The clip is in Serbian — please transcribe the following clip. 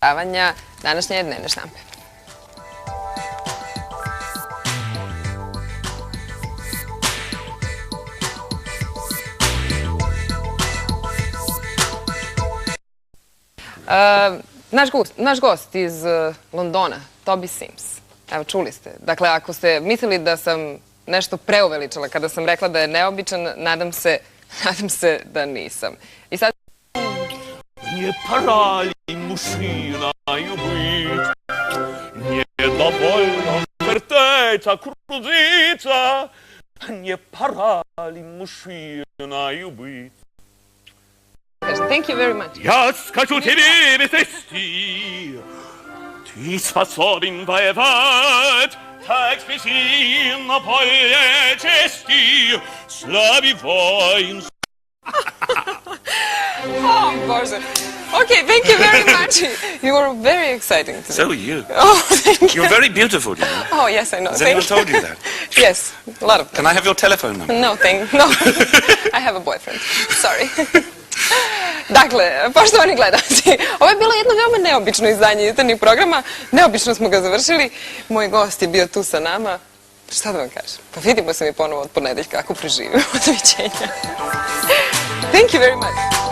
davanja današnje dnevne štampe. Naš gost iz Londona, Toby Sims. Evo, čuli ste. Dakle, ako ste mislili da sam nešto preuveličala kada sam rekla da je neobičan, nadam se da nisam. I sad... Nie parali mušinaju bit, niedovoljno vrteća kruzica, nie parali mušinaju bit. Thank you very much. Ja skaču tebi befesti, ti spasobin воевать, так спеси на поле чести, slavi vojn. Oh, Bože. Okay, thank you very much. You were very exciting today. So are you. Oh, thank you. You're very beautiful, you know. Oh, yes, I know. Has anyone told you that? Yes, a lot of them. Can I have your telephone number? No, no. I have a boyfriend. Sorry. Dakle, poštovani gledalci, ovo je bilo jedno veoma neobično izdanje jutarnjih programa. Neobično smo ga završili. Moj gost je bio tu sa nama. Šta da vam kažem? Pa vidimo se mi ponovo od ponedeljka ako preživimo. Doviđenja. Thank you very much.